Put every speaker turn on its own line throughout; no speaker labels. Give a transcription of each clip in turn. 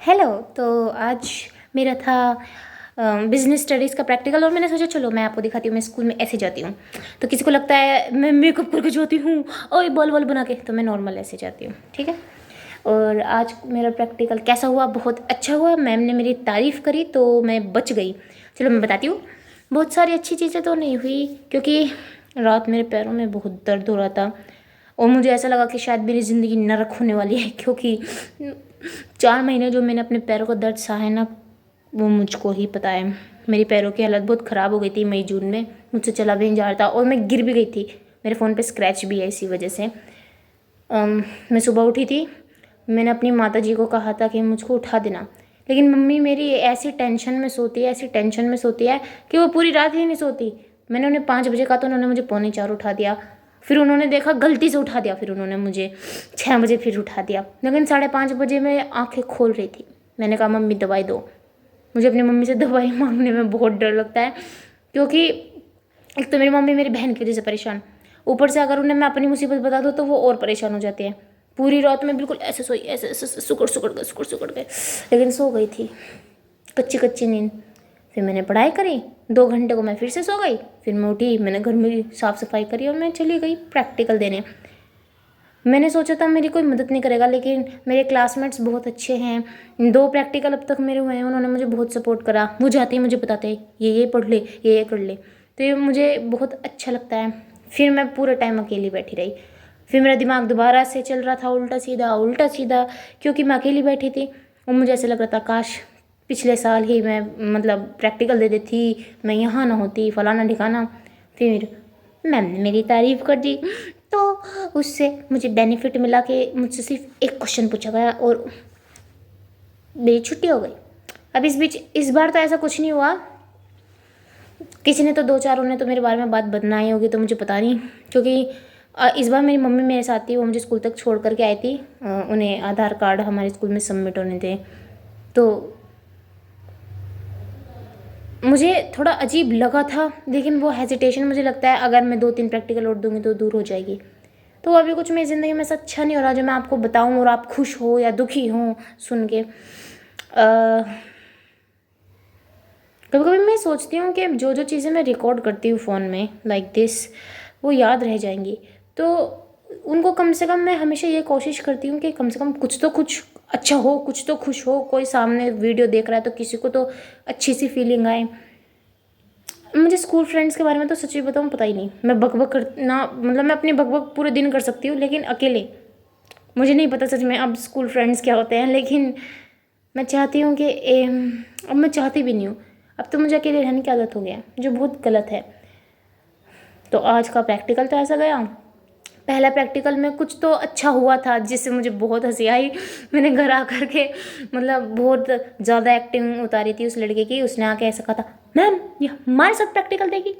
Hello. तो आज मेरा था बिजनेस स्टडीज़ का प्रैक्टिकल और मैंने सोचा चलो मैं आपको दिखाती हूँ मैं स्कूल में ऐसे जाती हूँ। तो किसी को लगता है मैं मेकअप करके जाती हूँ और बॉल बॉल बना के, तो मैं नॉर्मल ऐसे जाती हूँ, ठीक है। और आज मेरा प्रैक्टिकल कैसा हुआ? बहुत अच्छा हुआ। मैम ने मेरी तारीफ़ करी तो मैं बच गई। चलो मैं बताती हूँ। बहुत सारी अच्छी चीज़ें तो नहीं हुई क्योंकि रात मेरे पैरों में बहुत दर्द हो रहा था और मुझे ऐसा लगा कि शायद मेरी ज़िंदगी नरक होने वाली है, क्योंकि 4 महीने जो मैंने अपने पैरों का दर्द सहा है ना, वो मुझको ही पता है। मेरी पैरों की हालत बहुत ख़राब हो गई थी मई जून में, मुझसे चला भी नहीं जा रहा था और मैं गिर भी गई थी। मेरे फ़ोन पे स्क्रैच भी है इसी वजह से। मैं सुबह उठी थी, मैंने अपनी माता जी को कहा था कि मुझको उठा देना, लेकिन मम्मी मेरी ऐसी टेंशन में सोती है, ऐसी टेंशन में सोती है कि वो पूरी रात ही नहीं सोती। मैंने उन्हें 5 बजे कहा तो उन्होंने मुझे पौने 4 उठा दिया। फिर उन्होंने देखा गलती से उठा दिया, फिर उन्होंने मुझे 6 बजे फिर उठा दिया, लेकिन 5:30 बजे मैं आंखें खोल रही थी। मैंने कहा मम्मी दवाई दो। मुझे अपनी मम्मी से दवाई मांगने में बहुत डर लगता है, क्योंकि एक तो मेरी मम्मी मेरी बहन की वजह से परेशान, ऊपर से अगर उन्हें मैं अपनी मुसीबत बता दूँ तो वो और परेशान हो जाती है। पूरी रात में बिल्कुल ऐसे सोई, ऐसे ऐसे ऐसे सुकड़ सुकड़ गए, लेकिन सो गई थी, कच्ची कच्ची नींद। फिर मैंने पढ़ाई करी, 2 घंटे को मैं फिर से सो गई। फिर मैं उठी, मैंने घर में साफ़ सफाई करी और मैं चली गई प्रैक्टिकल देने। मैंने सोचा था मेरी कोई मदद नहीं करेगा, लेकिन मेरे क्लासमेट्स बहुत अच्छे हैं। 2 प्रैक्टिकल अब तक मेरे हुए हैं, उन्होंने मुझे बहुत सपोर्ट करा। वो जाते ही मुझे बताते हैं ये पढ़ ले, ये कर ले, तो ये मुझे बहुत अच्छा लगता है। फिर मैं पूरे टाइम अकेली बैठी रही। फिर मेरा दिमाग दोबारा से चल रहा था उल्टा सीधा, क्योंकि मैं अकेली बैठी थी और मुझे ऐसा लग रहा था काश पिछले साल ही मैं मतलब प्रैक्टिकल दे देती, मैं यहाँ ना होती, फलाना ठिकाना। फिर मैम ने मेरी तारीफ़ कर दी तो उससे मुझे बेनिफिट मिला कि मुझसे सिर्फ एक क्वेश्चन पूछा गया और मेरी छुट्टी हो गई। अब इस बीच इस बार तो ऐसा कुछ नहीं हुआ, किसी ने तो 2-4 ने तो मेरे बारे में बात बनाई होगी, तो मुझे पता नहीं। क्योंकि इस बार मेरी मम्मी मेरे साथ थी, वो मुझे स्कूल तक छोड़ करके आई थी। उन्हें आधार कार्ड हमारे स्कूल में सबमिट होने थे, तो मुझे थोड़ा अजीब लगा था, लेकिन वो हेजिटेशन मुझे लगता है अगर मैं 2-3 प्रैक्टिकल और दूंगी तो दूर हो जाएगी। तो अभी कुछ मेरी ज़िंदगी में ऐसा अच्छा नहीं हो रहा जो मैं आपको बताऊं और आप खुश हो या दुखी हो सुन के। कभी कभी मैं सोचती हूँ कि जो जो चीज़ें मैं रिकॉर्ड करती हूँ फ़ोन में लाइक दिस, वो याद रह जाएंगी। तो उनको कम से कम मैं हमेशा ये कोशिश करती हूँ कि कम से कम कुछ तो कुछ अच्छा हो, कुछ तो खुश हो, कोई सामने वीडियो देख रहा है तो किसी को तो अच्छी सी फीलिंग आए। मुझे स्कूल फ्रेंड्स के बारे में तो सच्ची बताऊँ पता ही नहीं। मैं बकबक करना मतलब मैं अपनी बकबक पूरे दिन कर सकती हूँ, लेकिन अकेले मुझे नहीं पता सच में अब स्कूल फ्रेंड्स क्या होते हैं। लेकिन मैं चाहती हूँ कि अब मैं चाहती भी नहीं हूँ, अब तो मुझे अकेले रहने की आदत हो गया है, जो बहुत गलत है। तो आज का प्रैक्टिकल तो ऐसा गया। पहला प्रैक्टिकल में कुछ तो अच्छा हुआ था जिससे मुझे बहुत हंसी आई। मैंने घर आकर के मतलब बहुत ज़्यादा एक्टिंग उतारी थी उस लड़के की। उसने आके ऐसा कहा था मैम ये हमारे साथ प्रैक्टिकल देगी,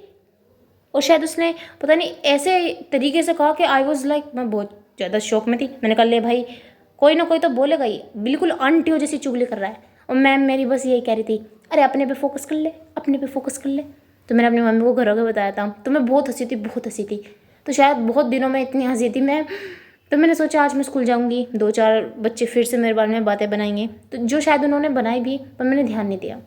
और शायद उसने पता नहीं ऐसे तरीके से कहा कि आई वॉज लाइक, मैं बहुत ज़्यादा शौक में थी। मैंने कहा ले भाई कोई ना कोई तो बोलेगा ही, बिल्कुल आंटियों जैसी चुगली कर रहा है। और मैम मेरी बस यही कह रही थी अरे अपने पे फोकस कर ले, अपने पे फोकस कर ले। तो मैंने अपनी मम्मी को घर आकर बताया था, तो मैं बहुत हंसी थी, बहुत हंसी थी। तो शायद बहुत दिनों में इतनी हंसी थी मैं, तो मैंने सोचा आज मैं स्कूल जाऊँगी, 2-4 बच्चे फिर से मेरे बारे में बातें बनाएंगे, तो जो शायद उन्होंने बनाई भी पर मैंने ध्यान नहीं दिया।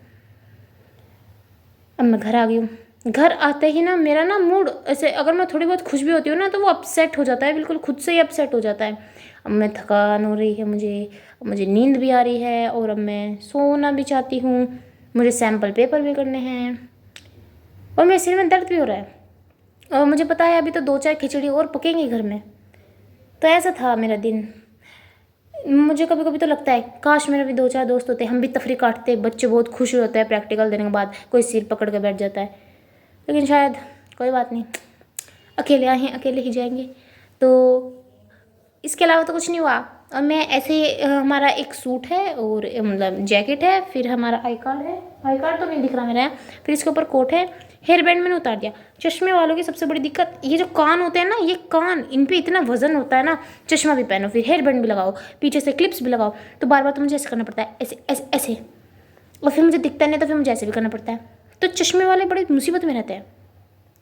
अब मैं घर आ गई हूँ। घर आते ही ना मेरा ना मूड ऐसे, अगर मैं थोड़ी बहुत खुश भी होती हूँ ना तो वो अपसेट हो जाता है, बिल्कुल खुद से ही अपसेट हो जाता है। अब मैं थकान हो रही है मुझे, अब मुझे नींद भी आ रही है और अब मैं सोना भी चाहती हूँ। मुझे सैम्पल पेपर भी करने हैं और मेरे सिर में दर्द भी हो रहा है, और मुझे पता है अभी तो 2-4 खिचड़ी और पकेंगी घर में। तो ऐसा था मेरा दिन। मुझे कभी कभी तो लगता है काश मेरे भी 2-4 दोस्त होते, हम भी तफरी काटते। बच्चे बहुत खुश होते हैं प्रैक्टिकल देने के बाद, कोई सिर पकड़ के बैठ जाता है, लेकिन शायद कोई बात नहीं, अकेले आए हैं अकेले ही जाएंगे। तो इसके अलावा तो कुछ नहीं हुआ। और मैं ऐसे हमारा एक सूट है और मतलब जैकेट है, फिर हमारा आई कार्ड है, आई कार्ड तो नहीं दिख रहा मेरा, फिर इसके ऊपर कोट है। हेयर बैंड मैंने उतार दिया। चश्मे वालों की सबसे बड़ी दिक्कत ये जो कान होते हैं ना, ये कान इन पे इतना वजन होता है ना, चश्मा भी पहनो फिर हेयर बैंड भी लगाओ, पीछे से क्लिप्स भी लगाओ, तो बार बार तो मुझे ऐसे करना पड़ता है, ऐसे ऐसे ऐसे, और फिर मुझे दिखता नहीं तो फिर मुझे ऐसे भी करना पड़ता है। तो चश्मे वाले बड़ी मुसीबत में रहते हैं।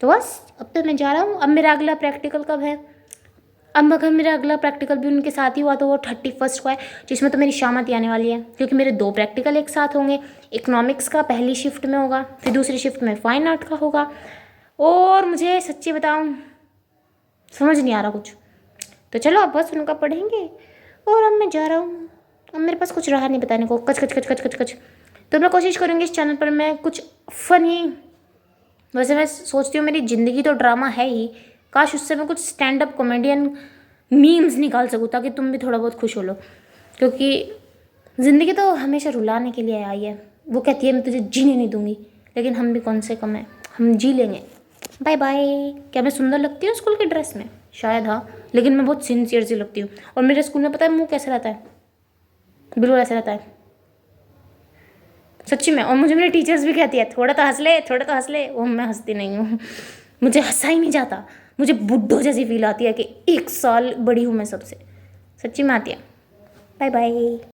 तो बस अब तो मैं जा रहा हूँ। अब मेरा अगला प्रैक्टिकल कब है? अब अगर मेरा अगला प्रैक्टिकल भी उनके साथ ही हुआ तो वो 31 को है, जिसमें तो मेरी शामत आने वाली है, क्योंकि मेरे 2 प्रैक्टिकल एक साथ होंगे। इकोनॉमिक्स का पहली शिफ्ट में होगा, फिर दूसरी शिफ्ट में फाइन आर्ट का होगा। और मुझे सच्ची बताऊँ समझ नहीं आ रहा कुछ। तो चलो अब बस उनका पढ़ेंगे और अब मैं जा रहा हूँ। अब मेरे पास कुछ रहा नहीं बताने को, कच कच कच कच कच कच। तो मैं कोशिश करूँगी इस चैनल पर मैं कुछ फनी, वैसे मैं सोचती हूँ मेरी ज़िंदगी तो ड्रामा है ही, काश उससे मैं कुछ स्टैंड अप कॉमेडियन मीम्स निकाल सकूँ ताकि तुम भी थोड़ा बहुत खुश हो लो, क्योंकि ज़िंदगी तो हमेशा रुलाने के लिए आई है। वो कहती है मैं तुझे जीने नहीं दूंगी, लेकिन हम भी कौन से कम है, हम जी लेंगे। Bye bye. क्या मैं सुंदर लगती हूँ स्कूल की ड्रेस में? शायद हाँ, लेकिन मैं बहुत सिंसियर सी लगती हूँ। और मेरे स्कूल में पता है मुंह कैसा रहता है? बिल्कुल ऐसा रहता है सच्ची में। और मुझे मेरे टीचर्स भी कहती है थोड़ा तो हंस ले, थोड़ा तो हंस ले। वो मैं हंसती नहीं हूँ मुझे हंसा ही नहीं जाता। मुझे बुड्ढों जैसी फील आती है कि 1 साल बड़ी हूँ मैं सबसे। सच्ची में आती है। Bye bye.